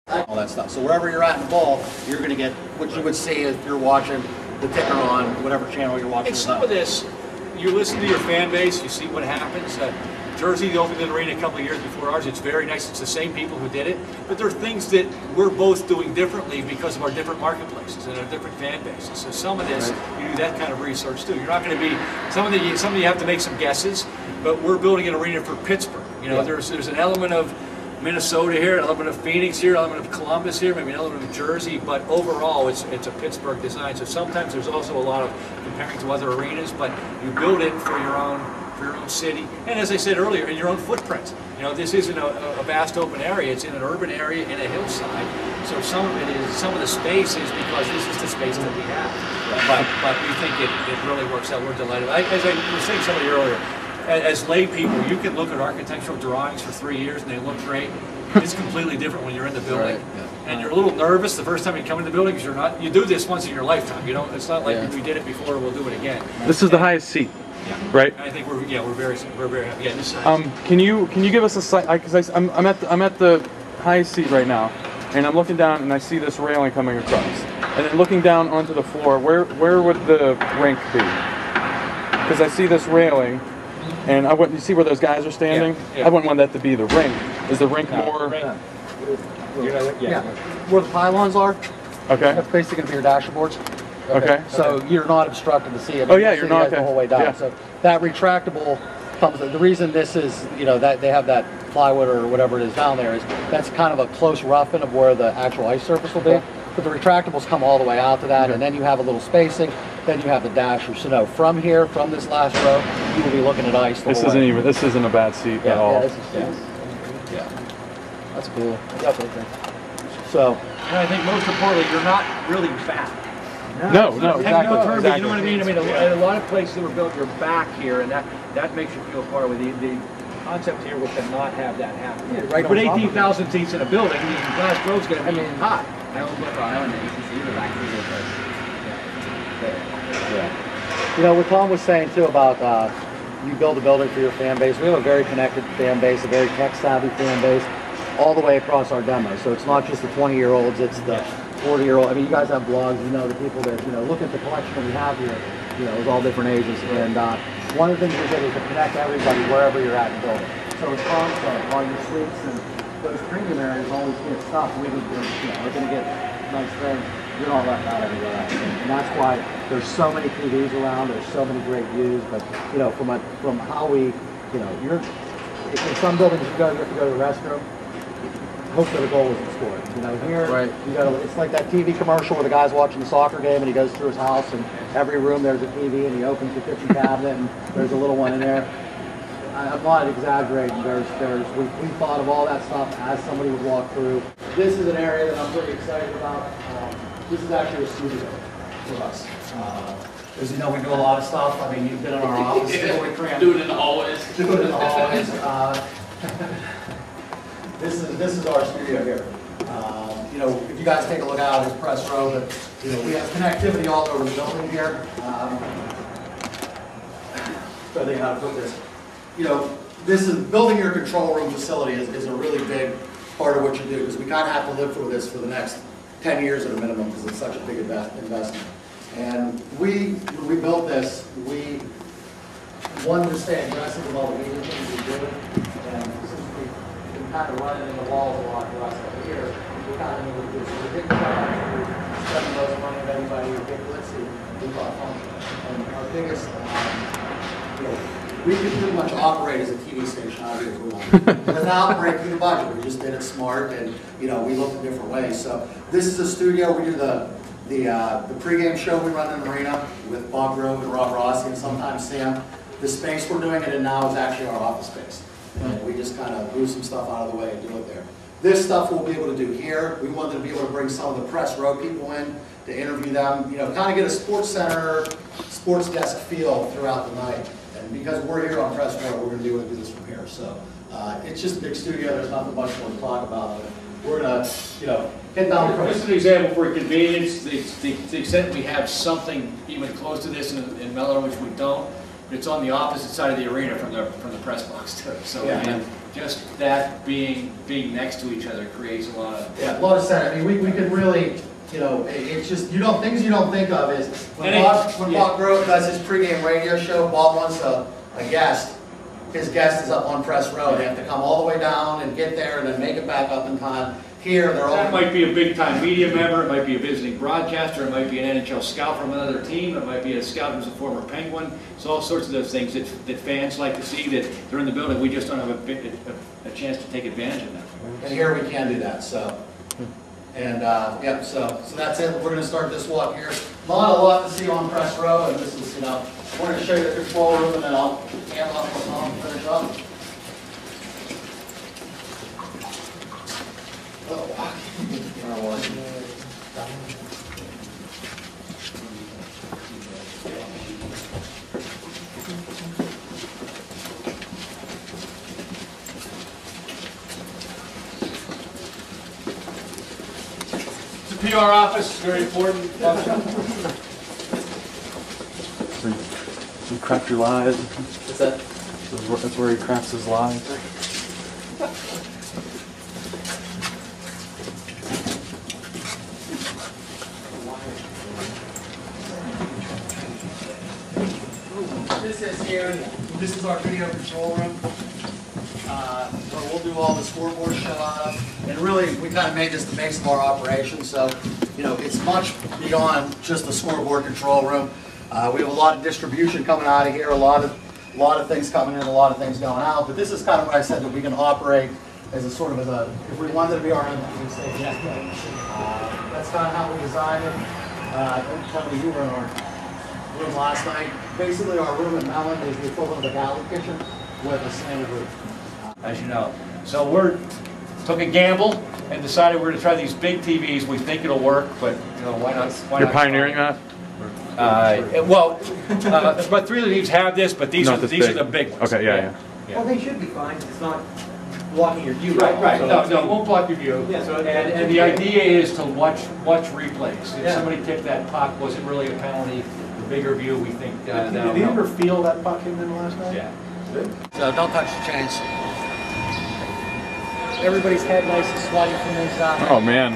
all that stuff. So wherever you're at in the ball, you're going to get what you would see if you're watching the ticker on whatever channel you're watching. And some of this, you listen to your fan base, you see what happens. Jersey opened an arena a couple of years before ours. It's very nice. It's the same people who did it. But there are things that we're both doing differently because of our different marketplaces and our different fan bases. So some of this, you do that kind of research too. You're not going to be, some of you have to make some guesses, but we're building an arena for Pittsburgh. You know, there's an element of Minnesota here, an element of Phoenix here, an element of Columbus here, maybe an element of Jersey, but overall it's a Pittsburgh design. So sometimes there's also a lot of comparing to other arenas, but you build it for your own city, and as I said earlier, in your own footprint. You know, this isn't a vast open area, it's in an urban area in a hillside, so some of the space is because this is the space that we have. But we think it really works out. We're delighted. As I was saying to somebody earlier, as lay people, you can look at architectural drawings for 3 years and they look great. It's completely different when you're in the building, and you're a little nervous the first time you come in the building because you do this once in your lifetime. You don't. It's not like we did it before. We'll do it again. This is the highest seat. Yeah. Right. I think we're very happy. Yeah, this can you give us a slight? Because I'm at the highest seat right now, and I'm looking down and I see this railing coming across, and then looking down onto the floor. Where would the rink be? Because I see this railing, and you see where those guys are standing. Yeah. I wouldn't want that to be the rink. Is the rink more? Yeah. Where the pylons are. Okay. That's basically going to be your dashboards. Okay. So you're not obstructed to see it. Oh yeah, you're not. The whole way down. Yeah. So that retractable comes. The reason this is, that they have that plywood or whatever it is down there is that's kind of a close rough-in of where the actual ice surface will be. But the retractables come all the way out to that, and then you have a little spacing. Then you have the dasher. So no, from here, from this last row, you will be looking at ice. This isn't a bad seat at all. Yeah, this is, that's cool. Definitely. So, and I think most importantly, you're not really back. No, exactly. You know what I mean? A lot of places that were built, you're back here, and that makes you feel part of it. The concept here was to not have that happen. Yeah, right. But 18,000 seats in a building, the glass road's going to be hot. I almost look around and you can see the back of Yeah. What Tom was saying too about you build a building for your fan base. We have a very connected fan base, a very tech-savvy fan base, all the way across our demo. So it's not just the 20-year-olds; it's the 40-year-old. I mean, you guys have blogs. The people that look at the collection that we have here. It's all different ages. And one of the things we did is to connect everybody wherever you're at in the building. So it's Consol, all your suites and those premium areas always get stuff. We're going to get nice things. You're not left out anywhere else. And that's why there's so many TVs around. There's so many great views. But from how we, in some buildings you have to go to the restroom. Hopefully the goal was scored. Here it's like that TV commercial where the guy's watching the soccer game and he goes through his house and every room there's a TV and he opens the kitchen cabinet and there's a little one in there. I'm not exaggerating. We thought of all that stuff as somebody would walk through. This is an area that I'm pretty excited about. This is actually a studio for us. As you know, we do a lot of stuff. I mean, you've been in our office. Do it in the hallways. Do it in the hallways. This is our studio here. If you guys take a look out at this press row, we have connectivity all over the building here. So they how to put this. This is building your control room facility is a really big part of what you do because we kind of have to live through this for the next 10 years at a minimum because it's such a big investment. And when we built this, we wanted to stay aggressive with all the media things we do. And since we've been kind of running into walls a lot the last couple of years, we kind of needed to do this. We didn't spend the most money of anybody. We thought functional. And our biggest, we could pretty much operate as a TV station out here if we wanted without breaking the budget. We just did it smart, and we looked at different ways. So this is a studio. We do the pregame show we run in the arena with Bob Grove and Rob Rossi and sometimes Sam. The space we're doing it in now is actually our office space. And we just kind of move some stuff out of the way and do it there. This stuff we'll be able to do here. We wanted to be able to bring some of the press row people in to interview them. Kind of get a sports center, sports desk feel throughout the night. And because we're here on press row, we're going to be able to do this from here. So it's just a big studio. There's nothing much more to talk about. But we're going to, hit down the price. Just an example for convenience, the extent we have something even close to this in Mellow, which we don't, it's on the opposite side of the arena from the press box too. So just that being next to each other creates a lot of. Yeah, a lot of sense. I mean, we could really, you know, it's just, things you don't think of is, when Bob Grove does his pregame radio show, Bob wants a guest. His guest is up on Press Road. They have to come all the way down and get there and then make it back up in time. Here, they're all. That might be a big-time media member, it might be a visiting broadcaster, it might be an NHL scout from another team, it might be a scout who's a former Penguin. It's all sorts of those things that fans like to see that they're in the building. We just don't have a chance to take advantage of them. And here we can do that, so. And, yeah, so that's it. We're going to start this walk here. Not a lot to see on Press Row, and this is, you know, we're going to show you the control room, and then I'll hand off the phone and finish up. The PR office, very important function. You craft your lies. What's that? That's where he crafts his lies. This is our video control room. Where we'll do all the scoreboard stuff. And really, we kind of made this the base of our operation. So, you know, it's much beyond just the scoreboard control room. We have a lot of distribution coming out of here, a lot of things coming in, a lot of things going out. But this is kind of what I said, that we can operate as a sort of if we wanted to be our own station. That's kind of how we designed it. Tell me, you were in our room last night. Basically, our room in Mellon is the equivalent of a galley kitchen with a slanted roof. As you know. So took a gamble and decided we're going to try these big TVs. We think it'll work, but you know, why not? You're pioneering that? But three of the teams have this, but these are the big ones. Okay, yeah. Well, they should be fine. It's not blocking your view. Right. So No, it won't block your view. Yeah, so and the idea is to watch replays. If somebody tipped that puck, was it really a penalty? The bigger view, we think. Did you ever feel that puck in them last night? Yeah. So don't touch the chains. Everybody's head nice and sweaty from inside. Oh man.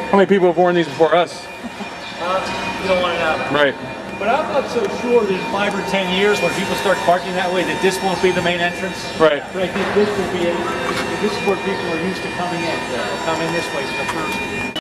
How many people have worn these before us? You don't want to know. Right. But I'm not so sure that in 5 or 10 years, when people start parking that way, that this won't be the main entrance. Right. But I think this will be this is where people are used to coming in. Come in this way for the first